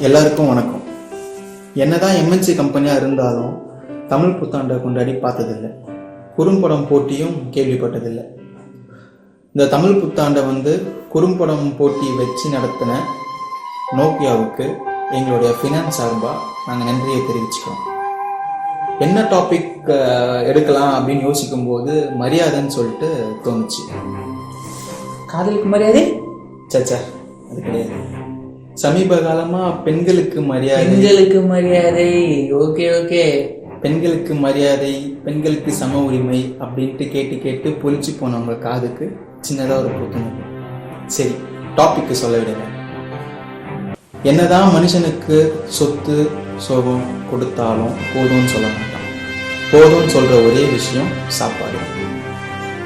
எல்லாருக்கும் வணக்கம். என்னதான் எம்என்சி கம்பெனியாக இருந்தாலும் தமிழ் புத்தாண்டை கொண்டாடி பார்த்ததில்லை. குறும்படம் போட்டியும் கேள்விப்பட்டதில்லை. இந்த தமிழ் புத்தாண்டை குறும்படம் போட்டி வச்சு நடத்தின நோக்கியாவுக்கு எங்களுடைய ஃபினான்ஸ் சார்பாக நாங்கள் நன்றியை தெரிவிச்சுக்கிறோம். என்ன டாபிக் எடுக்கலாம் அப்படின்னு யோசிக்கும்போது மரியாதைன்னு சொல்லிட்டு தோணுச்சு. காதலுக்கு மரியாதை சச்சா, அது கிடையாது. சமீப காலமாக பெண்களுக்கு மரியாதை, ஓகே ஓகே, பெண்களுக்கு மரியாதை, பெண்களுக்கு சம உரிமை அப்படின்ட்டு கேட்டு கேட்டு பொலிச்சு போனவங்க காதுக்கு சின்னதாக ஒரு புத்துணர்வு. சரி, டாபிக்கு சொல்ல விடுங்க. என்னதான் மனுஷனுக்கு சொத்து சோகம் கொடுத்தாலும் போதும்னு சொல்ல மாட்டான். போதும்னு சொல்கிற ஒரே விஷயம் சாப்பாடு.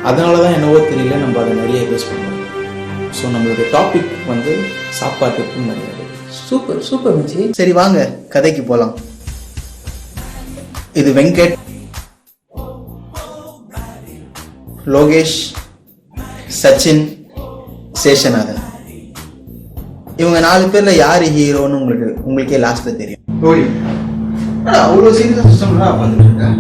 அதனால தான் என்னவோ தெரியல, நம்ம அதை நிறைய பேஸ் பண்ணுறோம். ஸோ நம்மளுடைய டாபிக் சாப்பாட்டுக்கு மரியாதை. சூப்பர் சூப்பர் மச்சி. சரி வாங்க கதைக்கு போகலாம். இது வெங்கட், லோகேஷ், சச்சின், சேஷநாதன். இவங்க 4 பேர்ல யாரு ஹீரோன்னு உங்களுக்கே லாஸ்ட்ல தெரியும். அவ்வளோ சீரியஸ் சிஸ்டம்னா பார்த்துட்டு இருக்கேன்.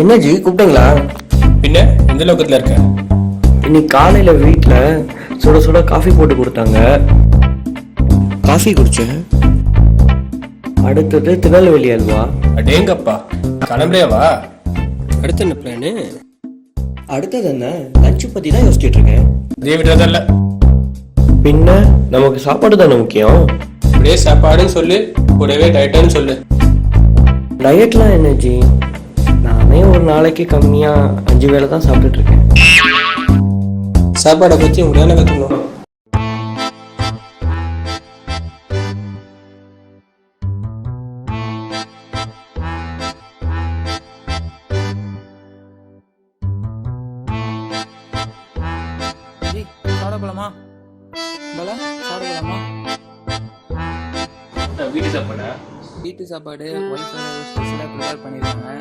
என்ன ஜி கூப்பிட்டீங்களா? பின்ன எந்த லோகத்துல இருக்க? இன்னைக்கு காலையில வீட்டுல சுட சுட காஃபி போட்டு கொடுத்தாங்க. காஃபி குடிச்சேன். அடுத்தது திருநெல்வேலி அல்வா. அடேங்கப்பா, கிளம்பலையாவா? அடுத்து என்ன பிளானு? அடுத்தது என்ன? லஞ்ச் பத்தி தான் யோசிச்சுட்டு இருக்கேன். அதே விடுறதல்ல. பின்ன நமக்கு சாப்பாடு தானே முக்கியம். அப்படியே சாப்பாடுன்னு சொல்லு, கூடவே டயட்னு சொல்லு. டயட்லாம் என்ன ஜி? நானே ஒரு நாளைக்கு கம்மியா 5 வேளை தான் சாப்பிட்டுட்டு இருக்கேன். சாப்பாடை பத்தி உங்களுக்கு கத்துக்கணும். வீட்டு சாப்பாடு ஒய்ஃப் ஸ்பெஷலாக ப்ரிப்பேர் பண்ணியிருக்காங்க.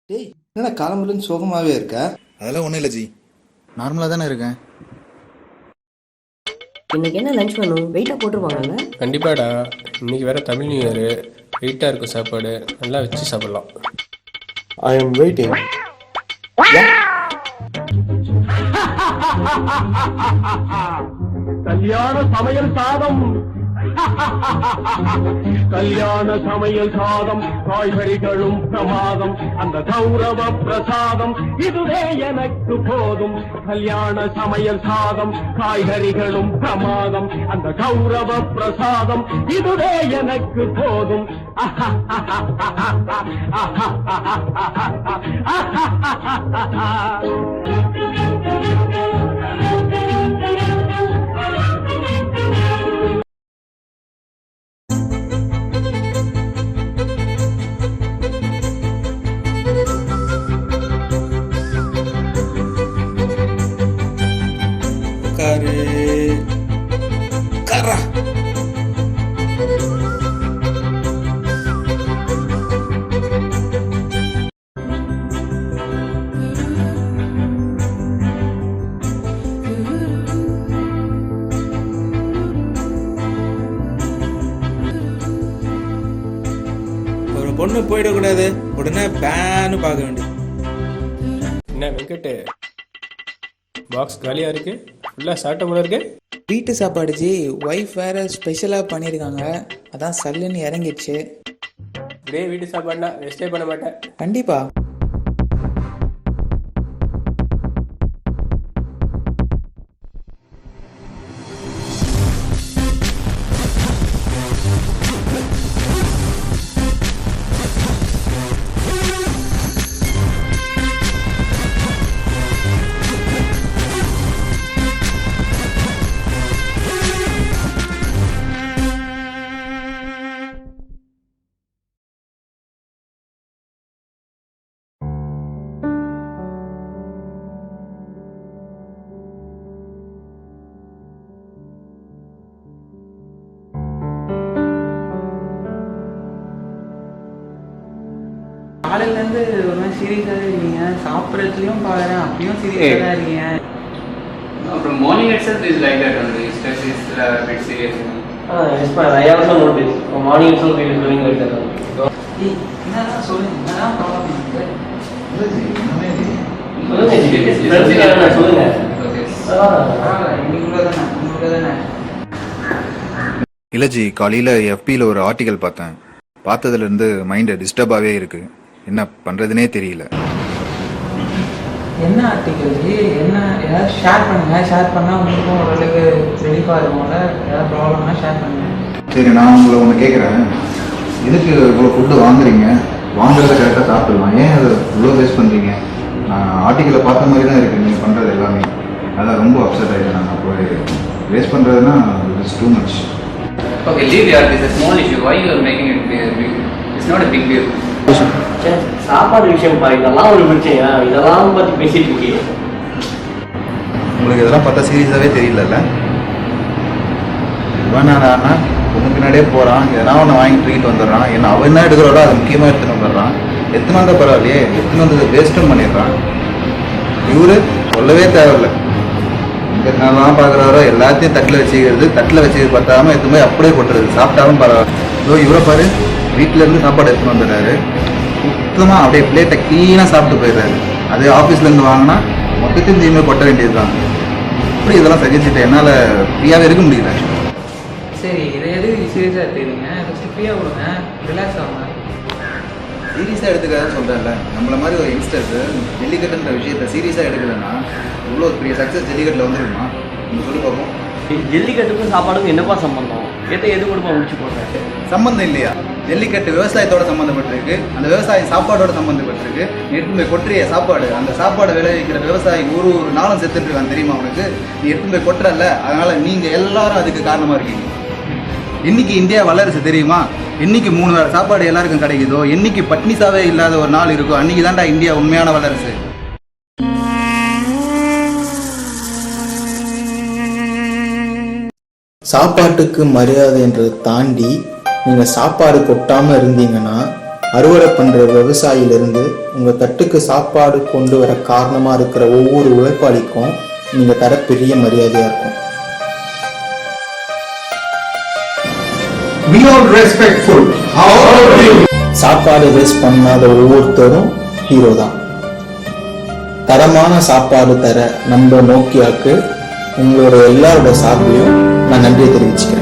டேய், என்னடா காலம்புலன்னு சோகமாகவே இருக்க? அதெல்லாம் ஒன்றும் இல்லை ஜி, நார்மலாக தானே இருக்கேன். இன்னைக்கு என்ன லஞ்ச் வேணும்? வெயிட்டாக போட்டுருவாங்கல்ல? கண்டிப்பாடா, இன்னைக்கு வேற தமிழ் நியூ இயர். வெயிட்டாக இருக்கும் சாப்பாடு, நல்லா வச்சு சாப்பிடலாம். I am waiting. கல்யாண சமையல் சாதம், கல்யாண சமையல் சாதம், காய்கறிகளும் பிரமாதம், அந்த கௌரவ பிரசாதம் இதுவே எனக்கு போதும். கல்யாண சமையல் சாதம், காய்கறிகளும் பிரமாதம், அந்த கௌரவ பிரசாதம் இதுவே எனக்கு போதும். ஒரு பொண்ணு போயிடக்கூடாது, உடனே பேனு பார்க்க வேண்டியது. என்ன வெங்கட்டு, பாக்ஸ் காலியா இருக்கு, ஃபுல்லா சாப்பிட்ட போல இருக்கு. வீட்டு சாப்பாடு ஜி, ஒய்ஃப் வேற ஸ்பெஷலாக பண்ணியிருக்காங்க. அதான் சல்லுன்னு இறங்கிடுச்சு. இப்படியே வீட்டு சாப்பாடுனா வேஸ்டே பண்ண மாட்டேன். கண்டிப்பா. காலையிலேருந்து ஒரு மாதிரி சீரியஸாகவே இருக்கீங்க, சாப்பிட்றதுலையும் பார்க்குறேன் அப்பயும் சீரியஸாக தான் இருக்கீங்க. From morning itself is like that only. Stress is a bit serious. Yes, but I also noticed. Morning itself he is doing like that. என்னதான் சொல்லுங்க, என்னதான் ப்ராப்ளம் எனக்கு? சொல்லுங்க. இன்னைக்குள்ள தானே இல்லஜி, காலையில் எஃபியில் ஒரு ஆர்டிக்கல் பார்த்தேன். பார்த்ததுலேருந்து மைண்டு டிஸ்டர்பாகவே இருக்குது. என்ன பண்ணுறதுனே தெரியல. என்ன ஆர்டிக்கல் ஜி? என்ன ஏதாவது ஷேர் பண்ணுங்கள். ஷேர் பண்ணால் உங்களுக்கும் ஓரளவுக்கு ரிலீஃபாக இருக்கும்ல. ஏதாவது ப்ராப்ளம்னா ஷேர் பண்ணுங்கள். சரி, நான் உங்களை ஒன்று கேட்குறேன். எதுக்கு இவ்வளோ ஃபுட்டு வாங்குறீங்க? வாங்குறத கரெக்டாக சாப்பிடலாம், ஏன் அதை இவ்வளோ வேஸ்ட் பண்ணுறீங்க? நான் ஆர்டிக்கலை பார்த்த மாதிரி தான் இருக்குது நீங்கள் பண்ணுறது எல்லாமே. அதான் ரொம்ப அப்செட் ஆகிட்டேன். நான் அப்போ வேஸ்ட் பண்ணுறதுனா it's too much. Okay, leave here. This is a small issue. Why you are making it big? It's not a big deal. சாப்பாடு விஷயம் பாரு, இதெல்லாம் ஒரு பிரச்சனையா? இதெல்லாம் பற்றி பேசிட்டு இருக்கீங்க. உங்களுக்கு இதெல்லாம் பார்த்தா சீரியஸாகவே தெரியலல்ல? வேணாடாண்ணா உனக்கு பின்னாடியே போகிறான், எதனா ஒன்று வாங்கி தூக்கிட்டு வந்துடுறான். என்ன அவன் என்ன எடுக்கிறோட அது முக்கியமாக எடுத்துகிட்டு வந்துடுறான். எத்தனை வந்தால் பரவாயில்லையே, எத்தனை வந்தது வேஸ்ட்டும் பண்ணிடுறான். இவரு சொல்லவே தேவையில்லை. இங்கே நான் பார்க்குறாரோ எல்லாத்தையும் தட்டில் வச்சுக்கிறது, தட்டில் வச்சுக்கிறது பார்த்தாம எடுத்து போய் அப்படியே கொட்டுறது. சாப்பிட்டாலும் பரவாயில்ல. இதோ இவரை பாரு, வீட்டிலேருந்து சாப்பாடு எடுத்துன்னு வந்துடுறாரு. சுத்தமாக அப்படியே பிளேட்டை க்ளீனாக சாப்பிட்டு போயிடுறாரு. அதே ஆஃபீஸ்லேருந்து வாங்கினா மொத்தத்தையும் தீமே கொட்ட வேண்டியது தான். இப்படி இதெல்லாம் சகிச்சுட்டு என்னால் ஃப்ரீயாகவே இருக்க முடியல. சரி, இதை எதுக்கு சீரியஸாக எடுத்துக்கிறீங்க? ஃபஸ்ட்டு ஃப்ரீயாக கொடுங்க, ரிலாக்ஸ் ஆகுங்க. சீரியஸாக எடுத்துக்காதுன்னு சொல்கிறேன்ல. நம்மள மாதிரி ஒரு யங்ஸ்டர்ஸு ஜல்லிக்கட்டுன்ற விஷயத்தை சீரியஸாக எடுக்கலைன்னா இவ்வளோ பெரிய சக்ஸஸ் ஜல்லிக்கட்டில் வந்துருக்குமா? நீங்கள் சொல்லி பார்ப்போம். ஜல்லிக்கட்டுக்கும் சாப்பாடுக்கும் என்னப்பா சம்பந்தம்? எது கொடுப்பா முடிச்சு போடுறேன். சம்பந்தம் இல்லையா? ஜல்லிக்கட்டு விவசாயத்தோட சம்மந்தப்பட்டிருக்கு, அந்த விவசாயம் சாப்பாடோட சம்மந்தப்பட்டிருக்கு. நீ எடுத்து போய் கொட்டுறிய சாப்பாடு, அந்த சாப்பாடு விளைவிக்கிற விவசாயி ஒரு நாளும் செத்துட்டு இருக்கான் தெரியுமா உனக்கு? நீ எடுத்து போய் கொட்டுறல்ல, அதனால நீங்கள் எல்லாரும் அதுக்கு காரணமாக இருக்கீங்க. இன்னைக்கு இந்தியா வல்லரசு தெரியுமா? என்னைக்கு 3 வேளை சாப்பாடு எல்லாருக்கும் கிடைக்குதோ, என்னைக்கு பட்னிசாவே இல்லாத ஒரு நாள் இருக்கோ, அன்னைக்கு தான்டா இந்தியா உண்மையான வல்லரசு. சாப்பாட்டுக்கு மரியாதைன்றதை தாண்டி நீங்கள் சாப்பாடு கொட்டாமல் இருந்தீங்கன்னா அறுவடை பண்ணுற விவசாயிலிருந்து உங்கள் தட்டுக்கு சாப்பாடு கொண்டு வர காரணமாக இருக்கிற ஒவ்வொரு உழைப்பாளிக்கும் நீங்கள் தர பெரிய மரியாதையாக இருக்கும். சாப்பாடு வேஸ்ட் பண்ணாத ஒவ்வொருத்தரும் ஹீரோ தான். தரமான சாப்பாடு தர நம்ம நோக்கியாக்கு உங்களோட எல்லாரோட சார்பிலையும் நான் நன்றியை தெரிவிச்சுக்கிறேன்.